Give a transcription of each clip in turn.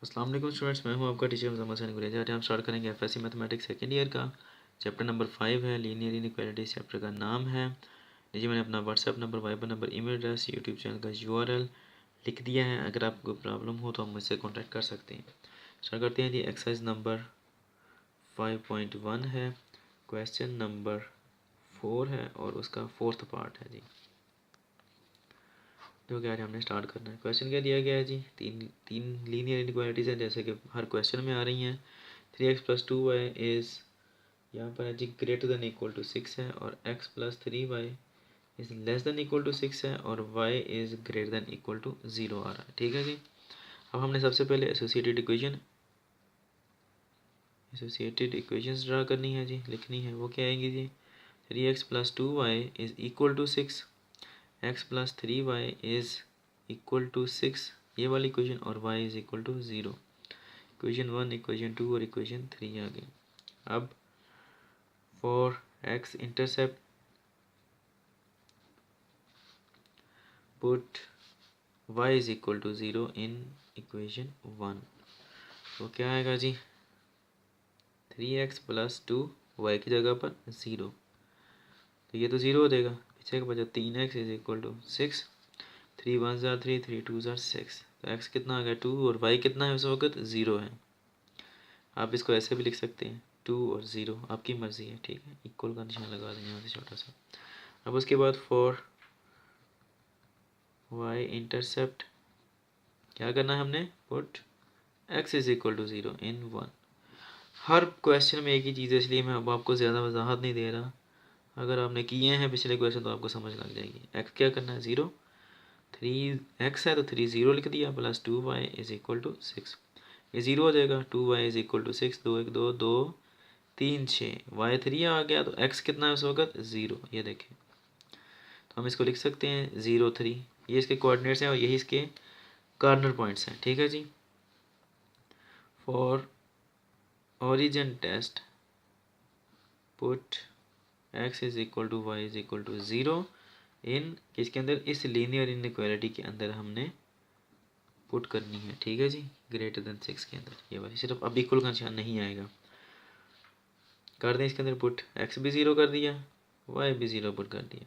अस्सलाम वालेकुम स्टूडेंट्स, मैं हूं आपका टीचर मुज़म्मिल हसन गुरेजा। आज हम स्टार्ट करेंगे एफएससी मैथमेटिक्स सेकेंड ईयर का चैप्टर नंबर 5 है लीनियर इनइक्वालिटीज। चैप्टर का नाम है, लीजिए मैंने अपना WhatsApp number, Viber number, email address, YouTube channel का यूआरएल लिख दिया है। अगर आपको प्रॉब्लम हो तो आप मुझसे कॉन्टैक्ट कर सकते हैं। स्टार्ट करते हैं जी। एक्सरसाइज नंबर 5.1 है, क्वेश्चन नंबर 4 है और उसका 4th पार्ट है जी, जो कि आज हमने स्टार्ट करना है। क्वेश्चन क्या दिया गया है जी, तीन लीनियर इनइक्वालिटीज़ हैं जैसे कि हर क्वेश्चन में आ रही हैं। 3x + 2y इज़, यहाँ पर है जी, ग्रेटर देन इक्वल टू 6 है, और x + 3y is less than equal to 6 है, और y is greater than equal to 0 आ रहा है। ठीक है जी। अब हमने सबसे पहले एसोसिएटेड इक्वेशंस ड्रा करनी है जी, लिखनी है। वो क्या आएंगी जी, 3x + 2y is equal to 6, x + 3y is equal to 6, ये वाली इक्वेशन, और y is equal to 0। Equation 1, equation 2 और इक्वेशन 3 आ गई। अब for x intercept put y is equal to 0 in equation 1। तो क्या आएगा जी, 3x + 2y की जगह पर 0, तो ये तो 0 हो जाएगा। पीछे का बचा 3x इज़ इक्वल टू 6, 3 1 ज़ा 3, 3 2 ज़ा 6, तो x कितना आ गया 2, और y कितना है उस वक्त 0 है। आप इसको ऐसे भी लिख सकते हैं, 2 और 0, आपकी मर्ज़ी है। ठीक है, इक्वल का निशान लगा देंगे यहाँ से छोटा सा। अब उसके बाद फॉर y इंटरसेप्ट क्या करना है हमने, put x is equal to 0 in 1। हर क्वेश्चन में एक ही चीज़ है, इसलिए मैं अब आपको ज़्यादा वजाहत नहीं दे रहा। अगर आपने किए हैं पिछले क्वेश्चन तो आपको समझ लग जाएगी। x क्या करना है 0, 3x है तो 3 0 लिख दिया, + 2y इज़ इक्वल टू 6, ये 0 हो जाएगा। 2y is equal to 6, 2 1 2 2 3 6, y 3 आ गया, तो x कितना है उस वक्त 0, ये देखें। तो हम इसको लिख सकते हैं 0 3, ये इसके कोऑर्डिनेट्स हैं और यही इसके कार्नर पॉइंट्स हैं। ठीक है जी। For origin test put x is equal to y is equal to 0 in किसके अंदर, इस लीनियर इनइक्वालिटी के अंदर हमने पुट करनी है। ठीक है जी, ग्रेटर देन 6 के अंदर। ये वाली सिर्फ अब इक्वल का निशान नहीं आएगा, कर दें इसके अंदर पुट, x भी 0 कर दिया, y भी 0 पुट कर दिया,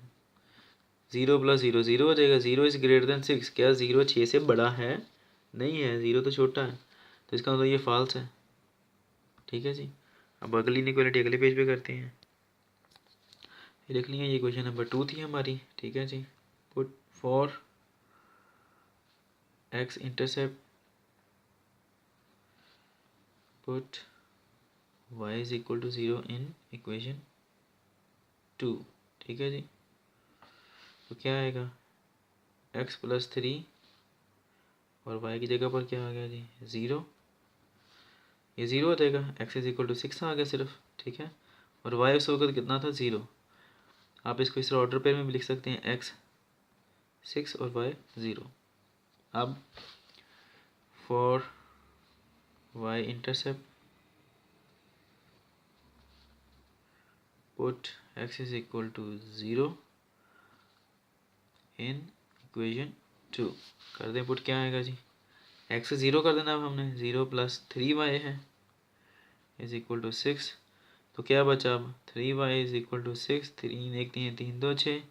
0 + 0 0 हो जाएगा। 0 इज़ ग्रेटर देन 6, क्या 0 6 से बड़ा है, नहीं है, 0 तो छोटा है, तो इसका मतलब ये फॉल्स है। ठीक है जी। अब अगली इनइक्वालिटी अगले पेज पे करते हैं। ये लिख लिया, ये क्वेश्चन नंबर 2 थी हमारी। ठीक है जी। Put for x intercept put y is equal to 0 in equation 2। ठीक है जी। तो क्या आएगा, x + 3 और y की जगह पर क्या आ गया जी 0, ये 0 हो जाएगा। x इज़ इक्वल टू 6 आ गया सिर्फ। ठीक है, और y उस वक्त कितना था 0। आप इसको इस ऑर्डर पेयर में भी लिख सकते हैं, x 6 और y 0। अब for y intercept put x is equal to 0 in equation 2। कर दें पुट, क्या आएगा जी, x 0 कर देना। अब हमने 0 + 3y है इज़ इक्वल टू 6, तो क्या बचा अब 3y is equal to 6, 3 1 3 3 2 6,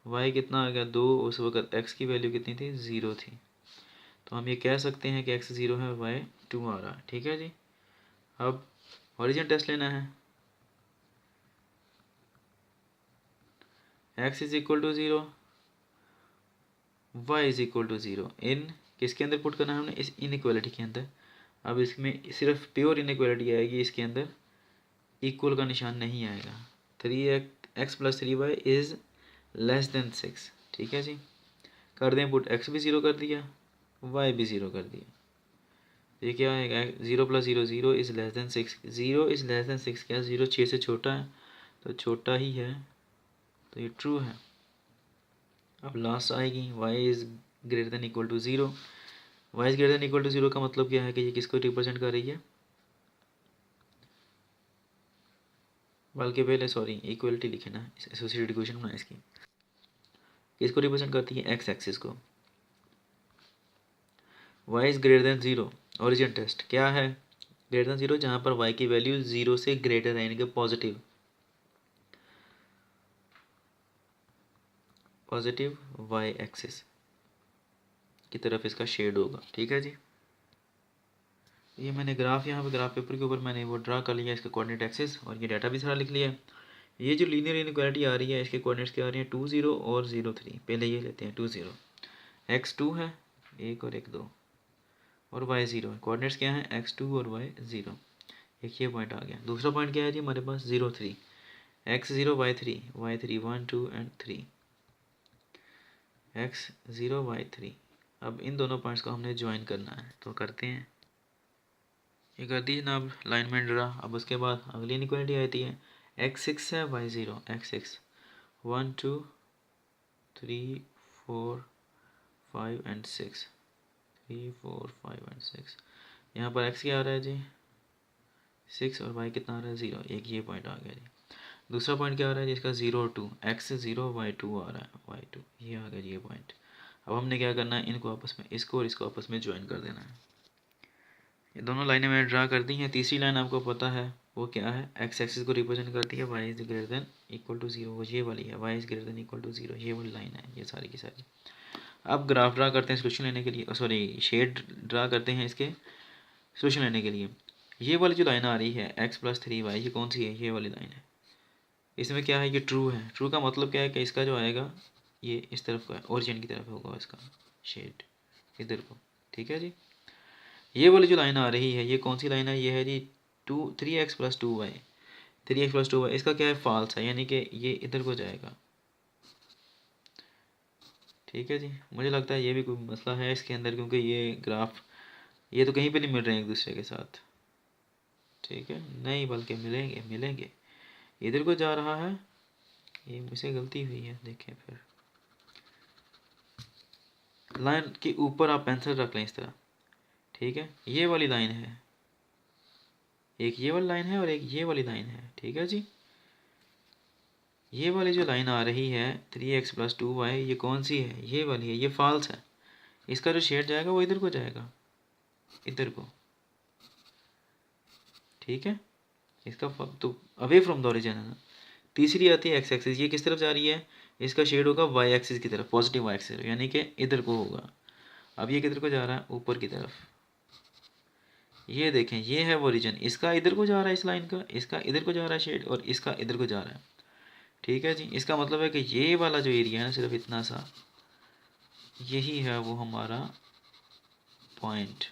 y कितना आ गया 2, उस वक्त x की वैल्यू कितनी थी 0 थी, तो हम ये कह सकते हैं कि x 0 है, y 2 आ रहा है। ठीक है जी। अब ओरिजिन टेस्ट लेना है, x is equal to 0, y is equal to 0 in किसके अंदर पुट करना है हमने, इस इनइक्वालिटी के अंदर। अब इसमें सिर्फ प्योर इनइक्वालिटी आएगी, इसके अंदर इक्वल का निशान नहीं आएगा। 3x + 3y is less then 6। ठीक है जी। कर दें पुट, x भी 0 कर दिया, y भी 0 कर दिया, ये क्या आएगा 0 + 0 0 is less then 6, 0 is less then 6, क्या 0 6 से छोटा है, तो छोटा ही है, तो ये ट्रू है। अब लास्ट आएगी y is greater than equal to 0। y is greater than equal to 0 का मतलब क्या है कि ये किसको रिप्रेजेंट कर रही है, बल्कि पहले सॉरी इक्वलिटी लिखे ना, एसोसिएटेड इक्वेशन बना इसकी, किसको रिप्रेजेंट करती है, x एक्सिस को। y is greater than 0, origin test क्या है, ग्रेटर देन 0 जहाँ पर y की वैल्यू 0 से ग्रेटर है, यानी कि पॉजिटिव y एक्सिस की तरफ इसका शेड होगा। ठीक है जी, ये मैंने ग्राफ यहाँ पे ग्राफ पेपर के ऊपर मैंने वो ड्रा कर लिया, इसका कोऑर्डिनेट एक्सिस, और ये डाटा भी सारा लिख लिया। ये जो लीनियर इनइक्वालिटी आ रही है इसके कोऑर्डिनेट्स क्या आ रही हैं 2 0 और 0 3। पहले ये लेते हैं 2 0, x2 है 1 और 1 2, और y 0 है। कोऑर्डिनेट्स क्या है x2 और y 0। एक ये पॉइंट आ गया। दूसरा पॉइंट क्या है जी हमारे पास 0 3, x0 y3 y3 1 2 and 3, x0 y3। अब इन दोनों पॉइंट्स को हमने ज्वाइन करना है, तो करते हैं। ये कर दी जनाब, लाइन में ड्रा। अब उसके बाद अगली इनइक्वालिटी आती है x6 है y0, x6 1 2 3 4 5 एंड 6, 3 4 5 एंड 6। यहाँ पर x क्या आ रहा है जी 6 और y कितना आ रहा है 0। एक ये पॉइंट आ गया जी। दूसरा पॉइंट क्या आ रहा है जिसका 0 2, x0 y2 आ रहा है y2, ये आ गया जी ये पॉइंट। अब हमने क्या करना है, इनको आपस में, इसको और इसको आपस में ज्वाइन कर देना है। ये दोनों लाइनें मैंने ड्रा कर दी हैं। तीसरी लाइन आपको पता है वो क्या है, एक्स एक्सिस को रिप्रेजेंट करती है, y is greater than equal to 0, वो ये वाली है, y is greater than equal to 0, ये वाली लाइन है ये सारी की सारी। अब ग्राफ ड्रा करते हैं सोल्यूशन लेने के लिए, सॉरी शेड ड्रा करते हैं इसके सोल्यूशन लेने के लिए। ये वाली जो लाइन आ रही है x+3y, ये कौन सी है, ये वाली लाइन है। इसमें क्या है, ये ट्रू है। ट्रू का मतलब क्या है कि इसका जो आएगा ये इस तरफ का ओरिजिन की तरफ होगा इसका शेड, इधर को। ठीक है जी, ये वाली जो लाइन आ रही है ये कौन सी लाइन है, ये है जी 3x+2y, 3x+2y। इसका क्या है, फॉल्स है, यानी कि ये इधर को जाएगा। ठीक है जी, मुझे लगता है ये भी कोई मसला है इसके अंदर, क्योंकि ये ग्राफ ये तो कहीं पे नहीं मिल रहे हैं एक दूसरे के साथ। ठीक है, नहीं बल्कि मिलेंगे मिलेंगे, इधर को जा रहा है, ये मुझसे गलती हुई है। देखें फिर लाइन के ऊपर आप पेंसिल रख लें इस तरह। ठीक है, ये वाली लाइन है, एक ये वाली लाइन है और एक ये वाली लाइन है। ठीक है जी, ये वाली जो लाइन आ रही है 3x+2y, ये कौन सी है, ये वाली है, ये फॉल्स है। इसका जो शेड जाएगा वो इधर को जाएगा, इधर को। ठीक है, इसका तो अवे फ्रॉम द ओरिजिन है ना। तीसरी आती है एक्स एक्सिस, ये किस तरफ जा रही है, इसका शेड होगा वाई एक्सिस की तरफ, पॉजिटिव वाई एक्सिस, यानी कि इधर को होगा। अब ये किधर को जा रहा है, ऊपर की तरफ। ये देखें, ये है वो ओरिजिन, इसका इधर को जा रहा है, इस लाइन का, इसका इधर को जा रहा है शेड, और इसका इधर को जा रहा है। ठीक है जी, इसका मतलब है कि ये वाला जो एरिया है ना, सिर्फ इतना सा, यही है वो हमारा पॉइंट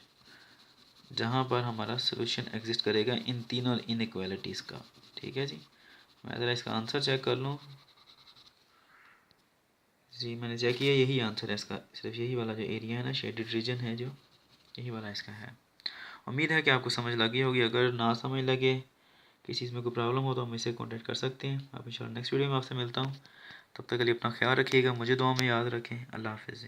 जहाँ पर हमारा सोल्यूशन एग्जिस्ट करेगा इन तीनों इनइक्वालिटीज़ का। ठीक है जी, मैं ज़रा इसका आंसर चेक कर लूँ। जी मैंने चेक किया, यही आंसर है इसका, सिर्फ यही वाला जो एरिया है ना, शेडेड रीजन है जो, यही वाला इसका है। उम्मीद है कि आपको समझ लगी होगी। अगर ना समझ लगे, किसी चीज़ में कोई प्रॉब्लम हो तो हम इससे कॉन्टेक्ट कर सकते हैं। अब इंशाल्लाह नेक्स्ट वीडियो में आपसे मिलता हूँ। तब तक के लिए अपना ख्याल रखिएगा, मुझे दुआ में याद रखें। अल्लाह हाफ़िज़।